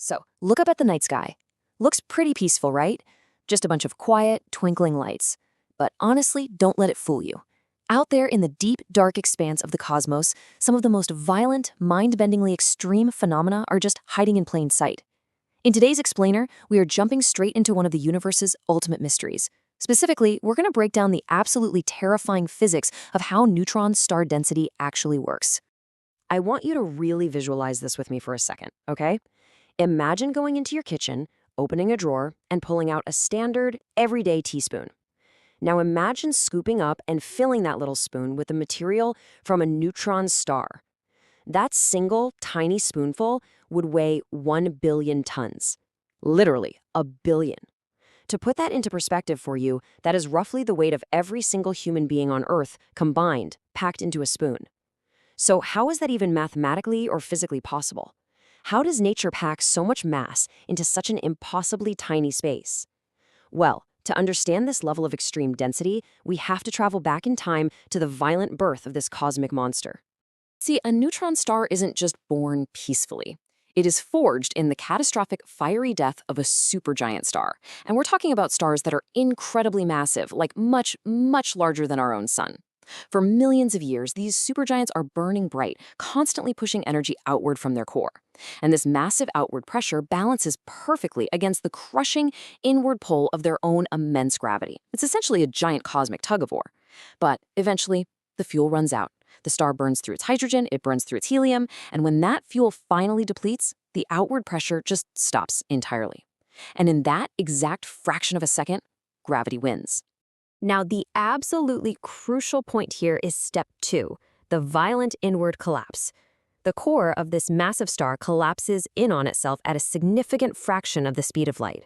So, look up at the night sky. Looks pretty peaceful, right? Just a bunch of quiet, twinkling lights. But honestly, don't let it fool you. Out there in the deep, dark expanse of the cosmos, some of the most violent, mind-bendingly extreme phenomena are just hiding in plain sight. In today's Explainer, we are jumping straight into one of the universe's ultimate mysteries. Specifically, we're going to break down the absolutely terrifying physics of how neutron star density actually works. I want you to really visualize this with me for a second, okay? Imagine going into your kitchen, opening a drawer, and pulling out a standard, everyday teaspoon. Now imagine scooping up and filling that little spoon with the material from a neutron star. That single, tiny spoonful would weigh 1 billion tons. Literally, a billion. To put that into perspective for you, that is roughly the weight of every single human being on Earth combined, packed into a spoon. So how is that even mathematically or physically possible? How does nature pack so much mass into such an impossibly tiny space? Well, to understand this level of extreme density, we have to travel back in time to the violent birth of this cosmic monster. See, a neutron star isn't just born peacefully. It is forged in the catastrophic fiery death of a supergiant star. And we're talking about stars that are incredibly massive, like much, much larger than our own sun. For millions of years, these supergiants are burning bright, constantly pushing energy outward from their core. And this massive outward pressure balances perfectly against the crushing inward pull of their own immense gravity. It's essentially a giant cosmic tug-of-war. But eventually, the fuel runs out. The star burns through its hydrogen, it burns through its helium, and when that fuel finally depletes, the outward pressure just stops entirely. And in that exact fraction of a second, gravity wins. Now, the absolutely crucial point here is step 2, the violent inward collapse. The core of this massive star collapses in on itself at a significant fraction of the speed of light.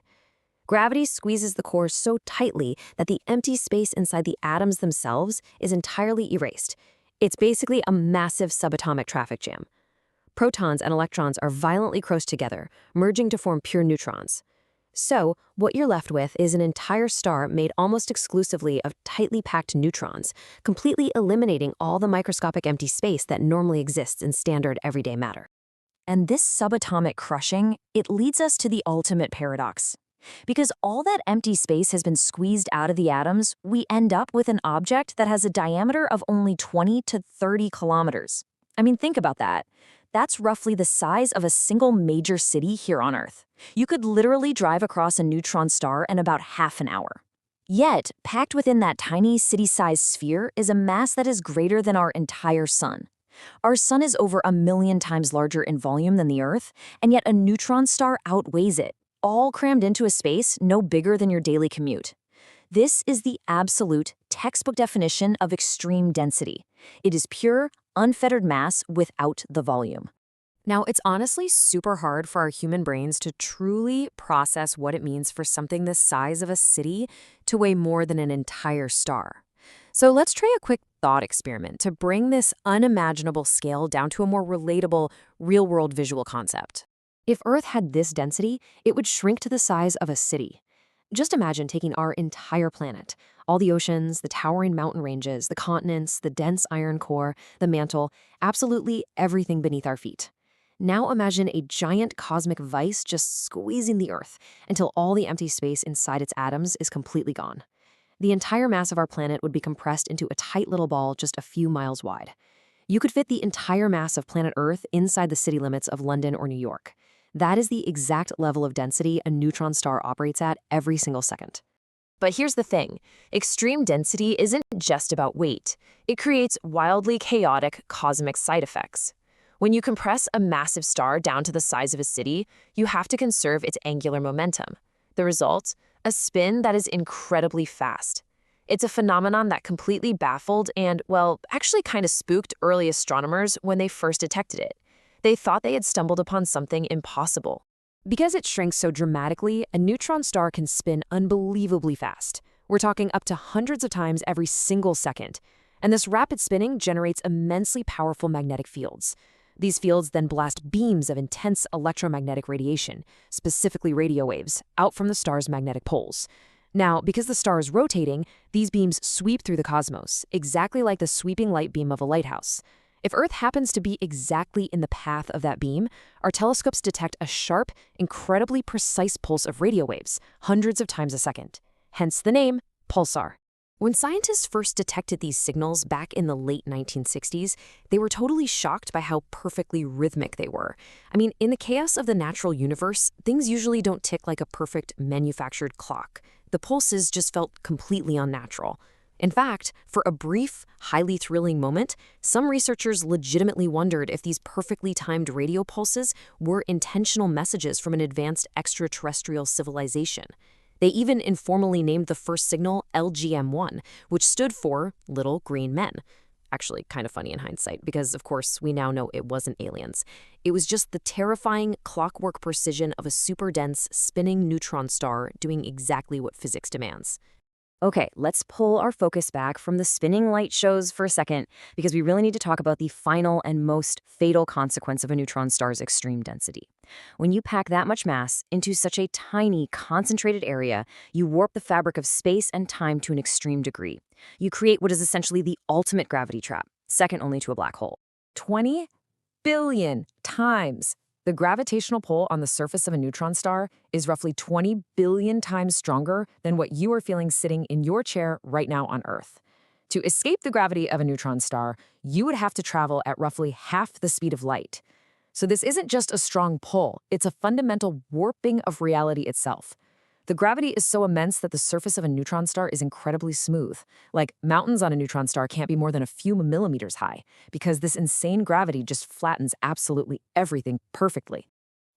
Gravity squeezes the core so tightly that the empty space inside the atoms themselves is entirely erased. It's basically a massive subatomic traffic jam. Protons and electrons are violently close together, merging to form pure neutrons. So, what you're left with is an entire star made almost exclusively of tightly packed neutrons, completely eliminating all the microscopic empty space that normally exists in standard everyday matter. And this subatomic crushing, it leads us to the ultimate paradox. Because all that empty space has been squeezed out of the atoms, we end up with an object that has a diameter of only 20 to 30 kilometers. I mean, think about that. That's roughly the size of a single major city here on Earth. You could literally drive across a neutron star in about half an hour. Yet, packed within that tiny city-sized sphere is a mass that is greater than our entire sun. Our sun is over 1 million times larger in volume than the Earth, and yet a neutron star outweighs it, all crammed into a space no bigger than your daily commute. This is the absolute textbook definition of extreme density. It is pure, unfettered mass without the volume. Now, it's honestly super hard for our human brains to truly process what it means for something the size of a city to weigh more than an entire star. So let's try a quick thought experiment to bring this unimaginable scale down to a more relatable, real-world visual concept. If Earth had this density, it would shrink to the size of a city. Just imagine taking our entire planet, all the oceans, the towering mountain ranges, the continents, the dense iron core, the mantle, absolutely everything beneath our feet. Now imagine a giant cosmic vice just squeezing the Earth until all the empty space inside its atoms is completely gone. The entire mass of our planet would be compressed into a tight little ball just a few miles wide. You could fit the entire mass of planet Earth inside the city limits of London or New York. That is the exact level of density a neutron star operates at every single second. But here's the thing. Extreme density isn't just about weight. It creates wildly chaotic cosmic side effects. When you compress a massive star down to the size of a city, you have to conserve its angular momentum. The result? A spin that is incredibly fast. It's a phenomenon that completely baffled and, well, actually kind of spooked early astronomers when they first detected it. They thought they had stumbled upon something impossible. Because it shrinks so dramatically, a neutron star can spin unbelievably fast. We're talking up to hundreds of times every single second. And this rapid spinning generates immensely powerful magnetic fields. These fields then blast beams of intense electromagnetic radiation, specifically radio waves, out from the star's magnetic poles. Now, because the star is rotating, these beams sweep through the cosmos, exactly like the sweeping light beam of a lighthouse. If Earth happens to be exactly in the path of that beam, our telescopes detect a sharp, incredibly precise pulse of radio waves, hundreds of times a second. Hence the name, Pulsar. When scientists first detected these signals back in the late 1960s, they were totally shocked by how perfectly rhythmic they were. I mean, in the chaos of the natural universe, things usually don't tick like a perfect manufactured clock. The pulses just felt completely unnatural. In fact, for a brief, highly thrilling moment, some researchers legitimately wondered if these perfectly timed radio pulses were intentional messages from an advanced extraterrestrial civilization. They even informally named the first signal LGM-1, which stood for Little Green Men. Actually, kind of funny in hindsight, because of course we now know it wasn't aliens. It was just the terrifying clockwork precision of a super dense, spinning neutron star doing exactly what physics demands. Okay, let's pull our focus back from the spinning light shows for a second, because we really need to talk about the final and most fatal consequence of a neutron star's extreme density. When you pack that much mass into such a tiny, concentrated area, you warp the fabric of space and time to an extreme degree. You create what is essentially the ultimate gravity trap, second only to a black hole. 20 billion times. The gravitational pull on the surface of a neutron star is roughly 20 billion times stronger than what you are feeling sitting in your chair right now on Earth. To escape the gravity of a neutron star, you would have to travel at roughly half the speed of light. So this isn't just a strong pull, it's a fundamental warping of reality itself. The gravity is so immense that the surface of a neutron star is incredibly smooth. Like, mountains on a neutron star can't be more than a few millimeters high, because this insane gravity just flattens absolutely everything perfectly.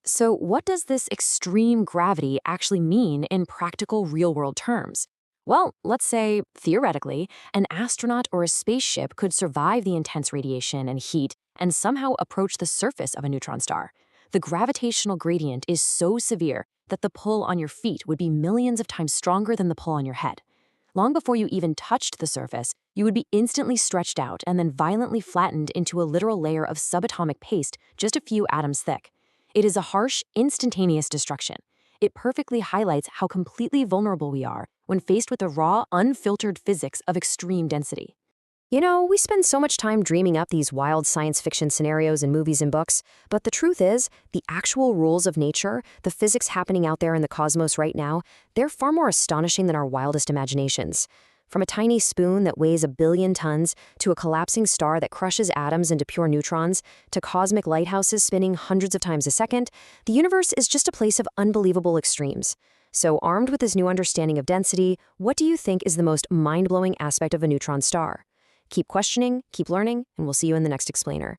So what does this extreme gravity actually mean in practical real-world terms? Well, let's say, theoretically, an astronaut or a spaceship could survive the intense radiation and heat and somehow approach the surface of a neutron star. The gravitational gradient is so severe that the pull on your feet would be millions of times stronger than the pull on your head. Long before you even touched the surface, you would be instantly stretched out and then violently flattened into a literal layer of subatomic paste just a few atoms thick. It is a harsh, instantaneous destruction. It perfectly highlights how completely vulnerable we are when faced with the raw, unfiltered physics of extreme density. You know, we spend so much time dreaming up these wild science fiction scenarios in movies and books, but the truth is, the actual rules of nature, the physics happening out there in the cosmos right now, they're far more astonishing than our wildest imaginations. From a tiny spoon that weighs 1 billion tons, to a collapsing star that crushes atoms into pure neutrons, to cosmic lighthouses spinning hundreds of times a second, the universe is just a place of unbelievable extremes. So, armed with this new understanding of density, what do you think is the most mind-blowing aspect of a neutron star? Keep questioning, keep learning, and we'll see you in the next explainer.